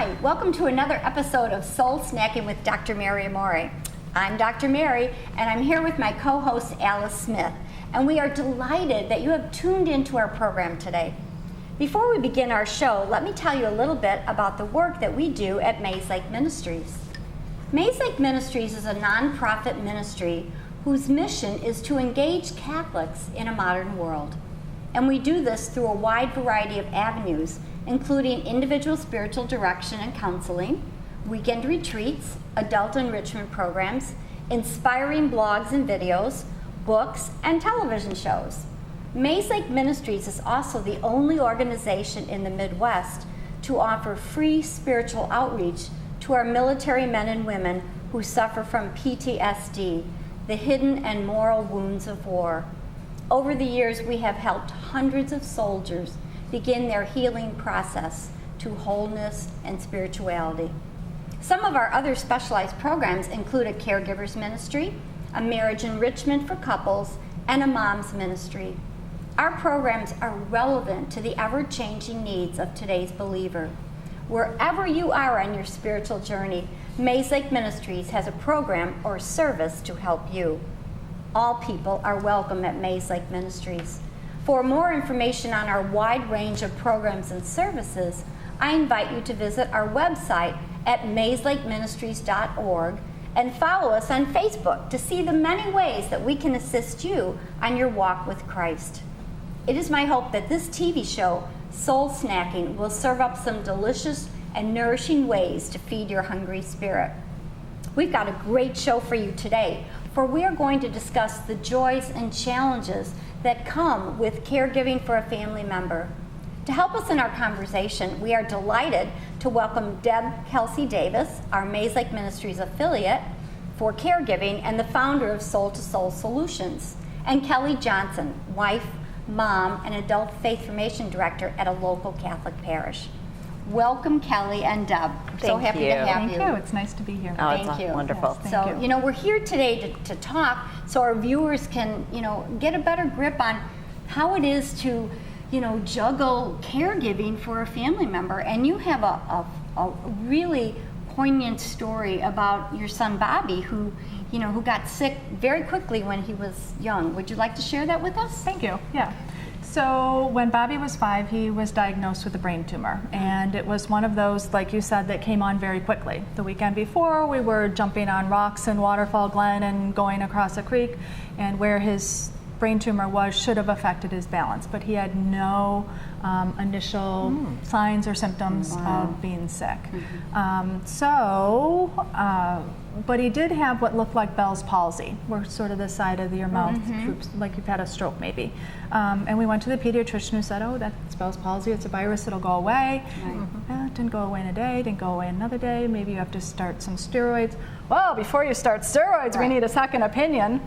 Hi, welcome to another episode of Soul Snackin with Dr. Mary Amore. I'm Dr. Mary, and I'm here with my co-host Alice Smith, and we are delighted that you have tuned into our program today. Before we begin our show, let me tell you a little bit about the work that we do at Mayslake Ministries. Mayslake Ministries is a nonprofit ministry whose mission is to engage Catholics in a modern world. And we do this through a wide variety of avenues, including individual spiritual direction and counseling, weekend retreats, adult enrichment programs, inspiring blogs and videos, books, and television shows. Mayslake Ministries is also the only organization in the Midwest to offer free spiritual outreach to our military men and women who suffer from PTSD, the hidden and moral wounds of war. Over the years, we have helped hundreds of soldiers begin their healing process to wholeness and spirituality. Some of our other specialized programs include a caregivers ministry, a marriage enrichment for couples, and a mom's ministry. Our programs are relevant to the ever-changing needs of today's believer. Wherever you are on your spiritual journey, Mayslake Ministries has a program or service to help you. All people are welcome at Mayslake Ministries. For more information on our wide range of programs and services, I invite you to visit our website at mayslakeministries.org and follow us on Facebook to see the many ways that we can assist you on your walk with Christ. It is my hope that this TV show, Soul Snackin, will serve up some delicious and nourishing ways to feed your hungry spirit. We've got a great show for you today, for we are going to discuss the joys and challenges that come with caregiving for a family member. To help us in our conversation, we are delighted to welcome Deb Kelsey-Davis, our Mayslake Ministries affiliate for caregiving and the founder of Soul to Soul Solutions, and Kelly Johnson, wife, mom, and adult faith formation director at a local Catholic parish. Welcome, Kelly and Deb. So happy to have you. Thank you. It's nice to be here. Oh, thank you. Wonderful. Yes, so, we're here today to talk so our viewers can, get a better grip on how it is to, juggle caregiving for a family member. And you have a really poignant story about your son Bobby, who got sick very quickly when he was young. Would you like to share that with us? Thank you. Yeah. So when Bobby was 5, he was diagnosed with a brain tumor, and it was one of those, like you said, that came on very quickly. The weekend before, we were jumping on rocks in Waterfall Glen and going across a creek, and where his brain tumor was should have affected his balance, but he had no initial signs or symptoms of being sick. But he did have what looked like Bell's palsy, where sort of the side of your mouth droops, like you've had a stroke maybe. And we went to the pediatrician who said, oh, that's Bell's palsy, it's a virus, it'll go away. It didn't go away in a day, didn't go away another day, maybe you have to start some steroids. Well, before you start steroids, we need a second opinion.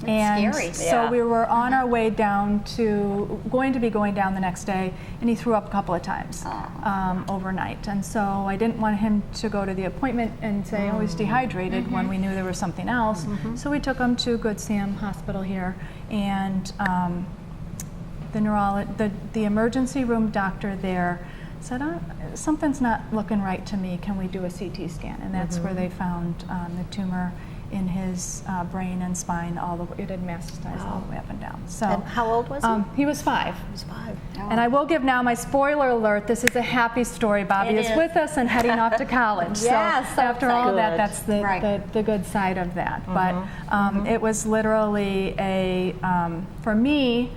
And scary. So we were on our way going to be going down the next day, and he threw up a couple of times overnight. And so I didn't want him to go to the appointment and say, oh, he's dehydrated when we knew there was something else. So we took him to Good Sam Hospital here, and the emergency room doctor there said, something's not looking right to me. Can we do a CT scan? And that's where they found the tumor in his brain and spine. It had metastasized all the way up and down. So, and how old was he? He was 5. He was 5. Oh. And I will give now my spoiler alert. This is a happy story. Bobby is with us and heading off to college. Yes, so after all that, good. that's the good side of that. But it was literally for me,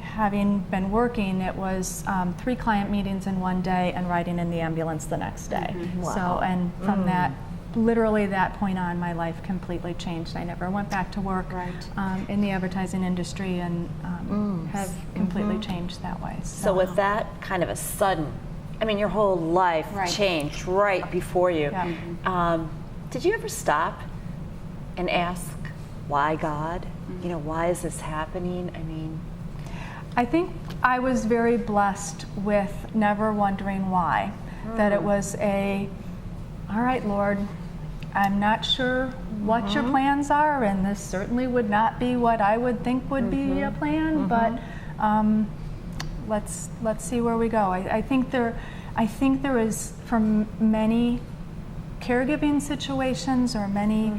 having been working, it was 3 client meetings in one day and riding in the ambulance the next day. Wow. So, and from that, literally that point on, my life completely changed. I never went back to work in the advertising industry, and have completely changed that way. So with that kind of a sudden, your whole life changed right before you. Yeah. Did you ever stop and ask, why God? Why is this happening? I think I was very blessed with never wondering why. That it was all right, Lord, I'm not sure what your plans are, and this certainly would not be what I would think would be a plan, but let's see where we go. I think I think there is, for many caregiving situations or many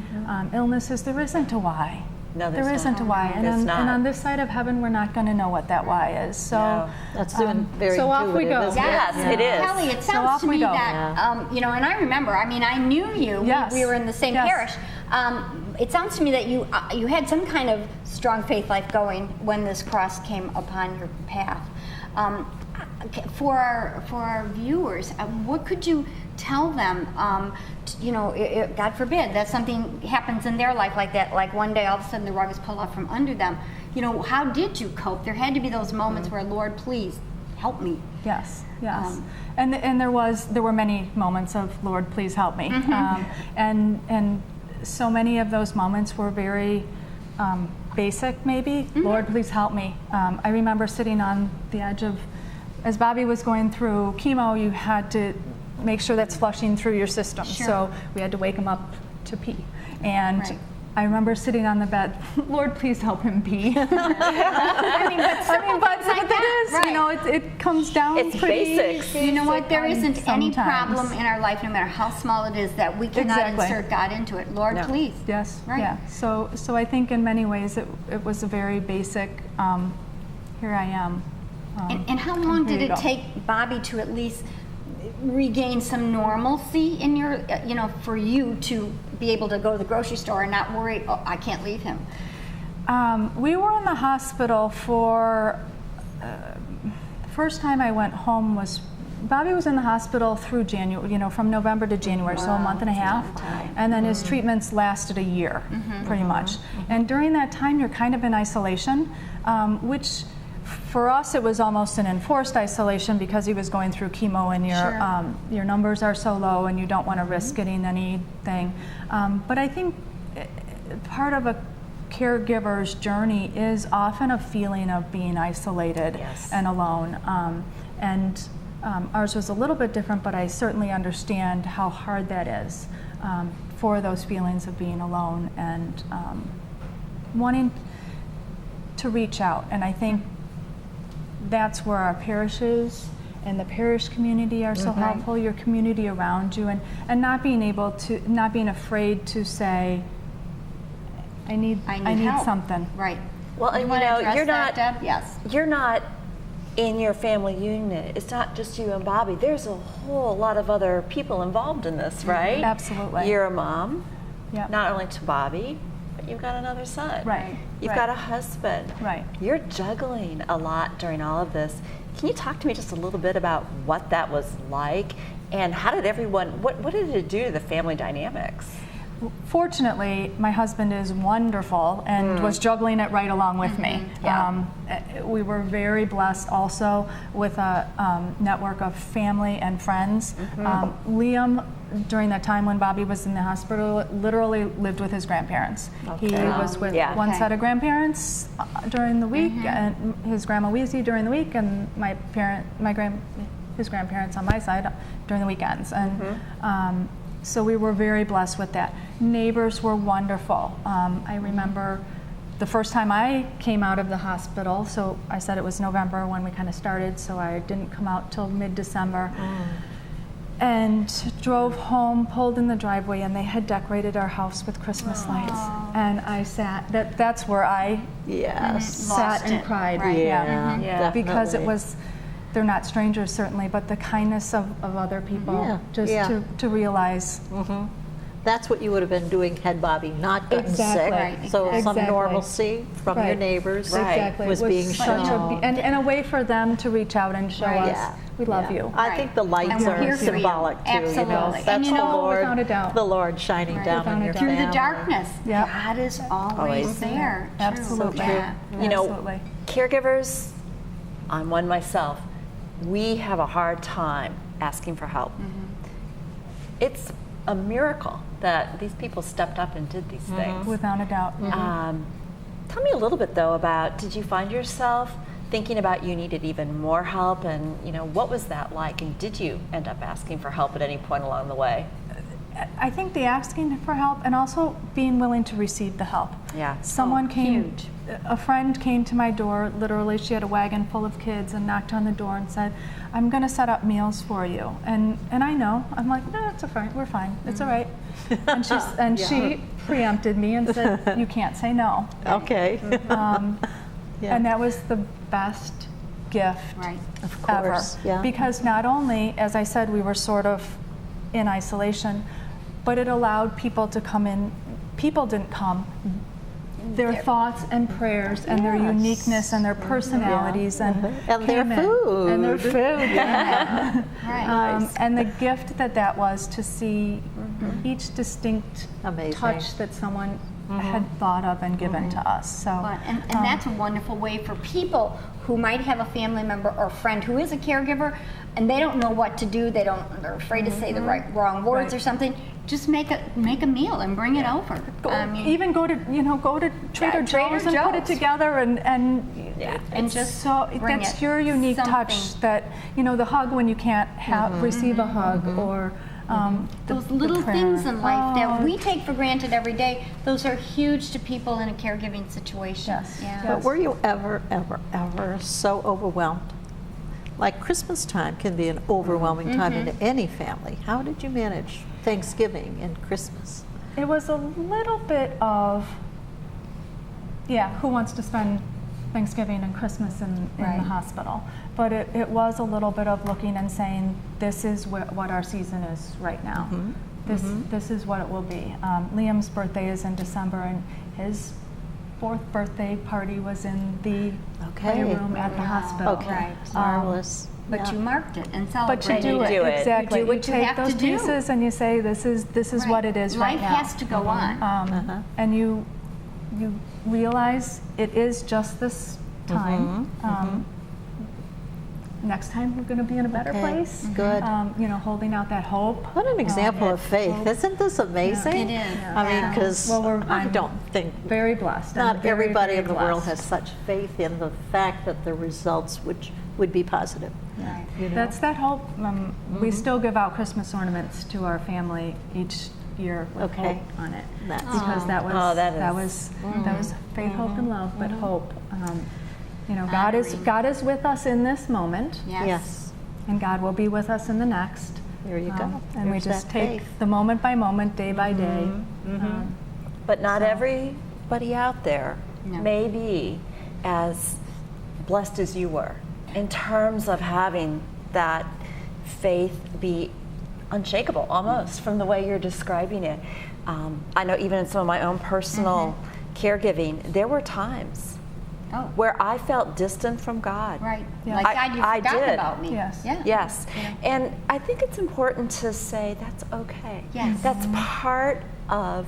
illnesses, there isn't a why. No, there there's isn't not. a why. And There's not. on this side of heaven, we're not going to know what that why is. So, No. That's very so off we intuitive, go. isn't it? Yes, it is. Kelly, it So sounds off to we me go. that, you know, and I remember, I mean, I knew you. Yes. We were in the same Yes. parish. It sounds to me that you had some kind of strong faith life going when this cross came upon your path. For our viewers, what could you tell them? You know, God forbid that something happens in their life like that, like one day all of a sudden the rug is pulled off from under them. You know, how did you cope? There had to be those moments where, Lord, please help me. Yes, yes. And there were many moments of, Lord, please help me. And so many of those moments were very basic, maybe. Lord, please help me. I remember sitting on the edge of, as Bobby was going through chemo, you had to make sure that's flushing through your system. Sure. So we had to wake him up to pee. And Right. I remember sitting on the bed, Lord, please help him pee. I mean, but but it is, you know, it comes down It's pretty basics. you know what? There isn't any sometimes. problem in our life, no matter how small it is, that we cannot Exactly. insert God into it. Lord, No. please. Yes, Right. yeah. So I think in many ways it was a very basic, here I am. And how long here did you it go. take Bobby to at least regain some normalcy in your, you know, for you to be able to go to the grocery store and not worry, oh, I can't leave him? We were in the hospital for, the first time I went home was, Bobby was in the hospital through January, you know, from November to January, so a month and a half. And then his treatments lasted a year, pretty much. And during that time, you're kind of in isolation, which for us, it was almost an enforced isolation because he was going through chemo and your numbers are so low and you don't want to risk getting anything. But I think part of a caregiver's journey is often a feeling of being isolated Yes. and alone. Ours was a little bit different, but I certainly understand how hard that is for those feelings of being alone and wanting to reach out. And I think that's where our parishes and the parish community are so helpful, your community around you, and not being afraid to say, I need help. something. Right. Well, and you wanna know, address you're that, not, Deb? Yes. you're not in your family unit. It's not just you and Bobby. There's a whole lot of other people involved in this, right? Absolutely. You're a mom, Yep. not only to Bobby, but you've got another son. Right. You've Right. got a husband. Right. You're juggling a lot during all of this. Can you talk to me just a little bit about what that was like, and how did everyone? What did it do to the family dynamics? Fortunately, my husband is wonderful and was juggling it right along with me. Yeah. We were very blessed also with a network of family and friends. Liam, during that time when Bobby was in the hospital, literally lived with his grandparents. He was with Yeah. one Okay. set of grandparents during the week, and his grandma Weezy during the week, and his grandparents on my side during the weekends. And so we were very blessed with that. Neighbors were wonderful. I remember the first time I came out of the hospital, so I said it was November when we kind of started, so I didn't come out till mid-December. And drove home, pulled in the driveway, and they had decorated our house with Christmas lights. And I sat, that's where I sat and cried. Right. Yeah. Yeah. Because it Definitely. was, they're not strangers certainly, but the kindness of other people, Yeah. just Yeah. to realize. That's what you would have been doing had Bobby not gotten Exactly. sick. Right, So some exactly. normalcy from your Right. neighbors Exactly. was It being such a shown. and a way for them to reach out and show Right. us, Yeah. we love Yeah. you. I think the lights And we're are here for you. symbolic too. You know, Absolutely. that's And you the know, Lord, without a doubt. the Lord shining Right. down Without on a your doubt. Through family. the darkness, Yep. God is always Always. there. True. Absolutely. Yeah. You know, Absolutely. caregivers, I'm one myself, we have a hard time asking for help. It's a miracle that these people stepped up and did these things. Without a doubt. Tell me a little bit though about, did you find yourself thinking about you needed even more help, and you know, what was that like, and did you end up asking for help at any point along the way? I think the asking for help and also being willing to receive the help. Yeah. Someone came, huge. a friend came to my door, literally she had a wagon full of kids and knocked on the door and said, I'm going to set up meals for you. And I know, I'm like, no, it's all right, we're fine, it's all right. And she preempted me and said, you can't say no. Okay. Yeah. And that was the best gift Right. Of course, ever. yeah. Because not only, as I said, we were sort of in isolation, but it allowed people to come in. People didn't come. Their thoughts and prayers and their Yes. uniqueness and their personalities and And their came in. food. And their food. Yeah. Right. And the gift that was to see each distinct Amazing. touch that someone had thought of and given to us. So, But, and that's a wonderful way for people who might have a family member or friend who is a caregiver and they don't know what to do. They're afraid to say the wrong words or something. Just make a meal and bring it over. even go to Trader Joe's and put it Joe's. together and And just so bring that's it. your unique touch Something. that the hug when you can't receive a hug or those little things in life that we take for granted every day, those are huge to people in a caregiving situation. Yes. Yeah. But were you ever so overwhelmed? Like Christmas time can be an overwhelming time in any family. How did you manage Thanksgiving and Christmas? it was a little bit of who wants to spend Thanksgiving and Christmas in the hospital, but it was a little bit of looking and saying this is what our season is right now. This is what it will be. Liam's birthday is in December, and his 4th birthday party was in the playroom at the hospital. Okay, Right. marvelous. But Yeah. you marked it and But celebrated you do it, do it. exactly. You do what you take have those to do. pieces and you say, "This is Right. what it is right Life now." has to go on. And you realize it is just this time. Next time we're going to be in a better Okay, place. good. Holding out that hope. What an example of faith. Isn't this amazing? It is. I mean, because Well, I I'm don't think Very blessed. I'm not very, everybody very in the world blessed. has such faith in the fact that the results would be positive. Right. You know? That's that hope. We still give out Christmas ornaments to our family each year with Okay. hope on it. That's Because that was Oh, that that is- was faith, hope, and love, but hope. God is with us in this moment, yes. and God will be with us in the next. There you go. And we There's just that take faith. the moment by moment, day by day. But not everybody out there No. may be as blessed as you were in terms of having that faith be unshakable almost from the way you're describing it. I know even in some of my own personal caregiving, there were times Oh, where I felt distant from God. right. Yeah. Like, God, you I forgot did. about me. Yes. Yeah. Yes. And I think it's important to say that's okay. Yes. That's part of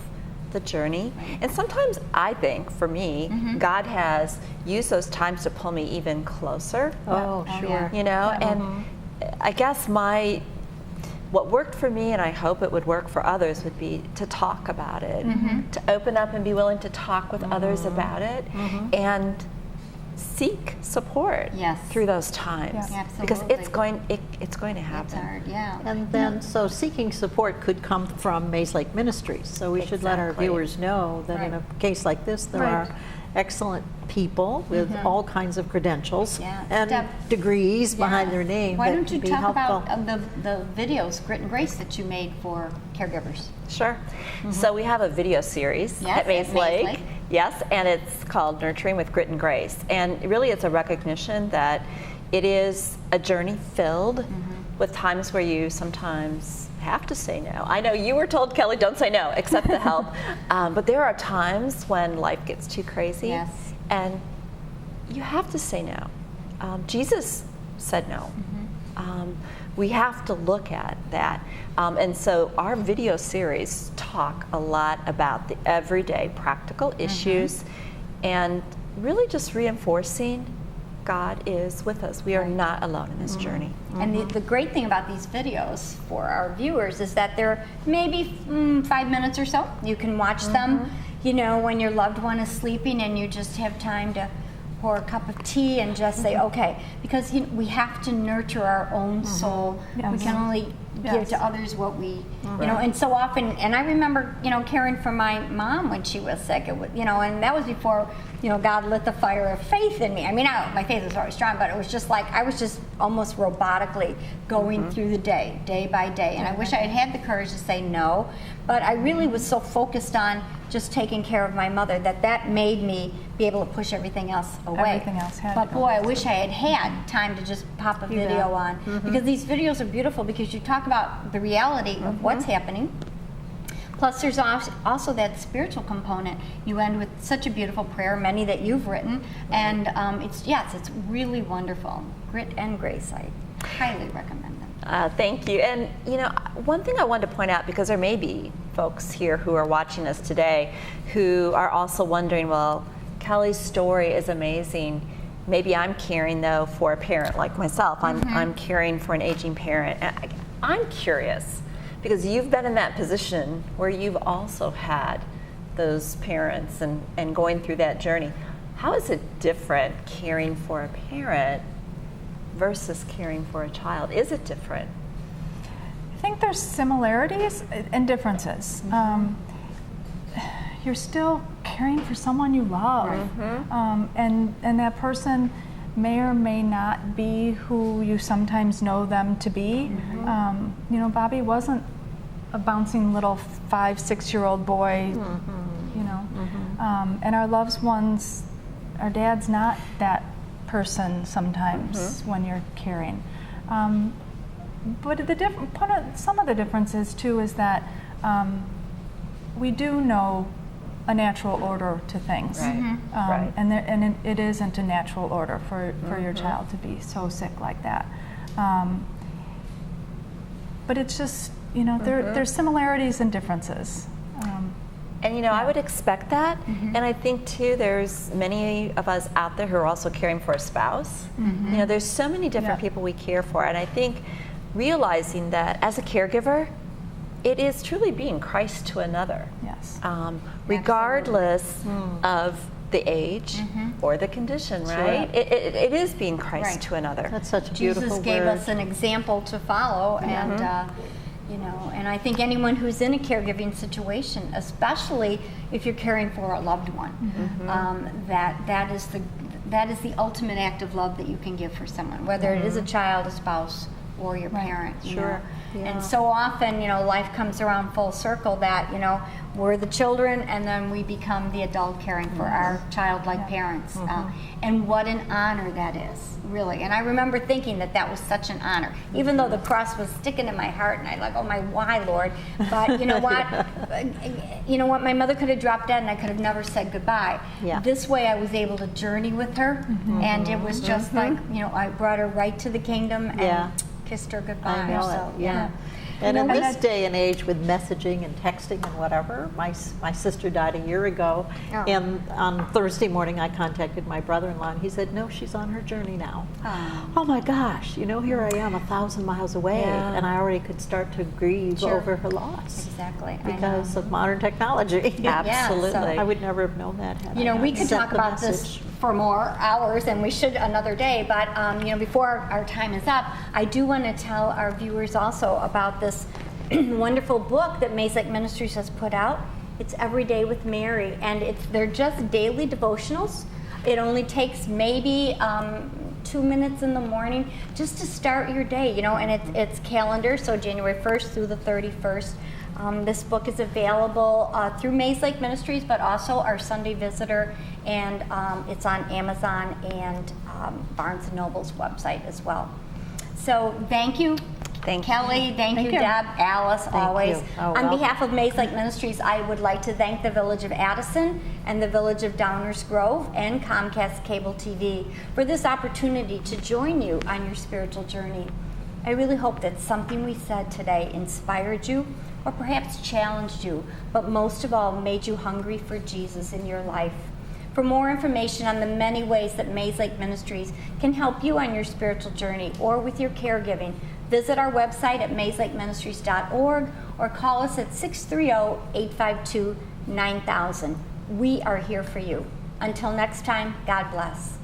the journey. And sometimes I think, for me, God has used those times to pull me even closer. Oh, Oh, sure. yeah. You know, and I guess what worked for me, and I hope it would work for others, would be to talk about it, to open up and be willing to talk with others about it, and seek support Yes. through those times, Yeah. because Absolutely. it's going to It's happen. hard, yeah. And then, so seeking support could come from Mayslake Ministries. So we should let our Exactly. viewers know that in a case like this, there Right. are excellent people with all kinds of credentials Yeah. and Deb, degrees behind Yeah. their name Why that don't can you be talk helpful. about the videos, Grit and Grace, that you made for caregivers? Sure. So we have a video series Yes, at Mayslake. Mayslake. Yes, and it's called Nurturing with Grit and Grace. And really it's a recognition that it is a journey filled with times where you sometimes have to say no. I know you were told, Kelly, don't say no, accept the help. But there are times when life gets too crazy. Yes. And you have to say no. Jesus said no. We have to look at that. And so our video series talk a lot about the everyday practical issues and really just reinforcing God is with us. We are not alone in this journey. And the great thing about these videos for our viewers is that they're maybe 5 minutes or so. You can watch them, when your loved one is sleeping and you just have time to pour a cup of tea and just say, okay, because we have to nurture our own soul. Yes. We can only give Yes. to others what we, you know, and so often, and I remember, you know, caring for my mom when she was sick, you know, and that was before, you know, God lit the fire of faith in me. I mean, my faith was always strong, but it was just like, I was just almost robotically going through the day by day, and I wish I had had the courage to say no, but I really was so focused on just taking care of my mother that made me be able to push everything else away. Everything else had but to go. boy, I wish I had had time to just pop a video on, because these videos are beautiful because you talk about the reality of what's happening. Plus, there's also that spiritual component. You end with such a beautiful prayer, many that you've written, and it's really wonderful. Grit and Grace, I highly recommend them. Thank you. And you know, one thing I wanted to point out, because there may be folks here who are watching us today who are also wondering, well, Kelly's story is amazing. Maybe I'm caring though for a parent like myself. I'm caring for an aging parent. And I'm curious, because you've been in that position where you've also had those parents and going through that journey. How is it different caring for a parent versus caring for a child? Is it different? I think there's similarities and differences. You're still caring for someone you love, and that person may or may not be who you sometimes know them to be. You know, Bobby wasn't a bouncing little 5-6-year-old boy, you know, and our loved ones, our dad's not that person sometimes when you're caring. But some of the differences too is that we do know a natural order to things, Right. and it isn't a natural order for your child to be so sick like that. But it's just, you know, there's similarities and differences. And you know, I would expect that. And I think too, there's many of us out there who are also caring for a spouse. You know, there's so many different people we care for. And I think realizing that as a caregiver, it is truly being Christ to another. Yes. Regardless of the age or the condition, right? It is being Christ to another. That's such a beautiful Jesus word. gave us an example to follow, and you know, and I think anyone who's in a caregiving situation, especially if you're caring for a loved one, that is the ultimate act of love that you can give for someone, whether it is a child, a spouse, or your parent. You know? And so often, you know, life comes around full circle that, you know, we're the children and then we become the adult caring for our childlike parents. And what an honor that is, really. And I remember thinking that was such an honor, even though the cross was sticking in my heart and I like, oh my, why, Lord? But you know what? My mother could have dropped dead and I could have never said goodbye. This way I was able to journey with her, and it was just like, you know, I brought her right to the kingdom and kissed her goodbye. I know so, it. And in this day and age with messaging and texting and whatever, my sister died a year ago, and on Thursday morning I contacted my brother-in-law and he said, no, she's on her journey now. Oh my gosh, you know, here I am 1,000 miles away and I already could start to grieve over her loss. Exactly. Because of modern technology. Absolutely. so I would never have known that had You know, we could talk about this for more hours, and we should another day, but you know, before our time is up, I do want to tell our viewers also about this wonderful book that Mayslake Ministries has put out. It's Every Day with Mary, and they're just daily devotionals. It only takes maybe 2 minutes in the morning just to start your day, you know, and it's calendar, so January 1st through the 31st. This book is available through Mayslake Ministries, but also our Sunday Visitor, and it's on Amazon and Barnes & Noble's website as well. So thank you, Kelly. Thank you, Deb, Alice, always. On behalf of Mayslake Ministries, I would like to thank the Village of Addison and the Village of Downers Grove and Comcast Cable TV for this opportunity to join you on your spiritual journey. I really hope that something we said today inspired you, or perhaps challenged you, but most of all made you hungry for Jesus in your life. For more information on the many ways that Mayslake Ministries can help you on your spiritual journey or with your caregiving, visit our website at mayslakeministries.org or call us at 630-852-9000. We are here for you. Until next time, God bless.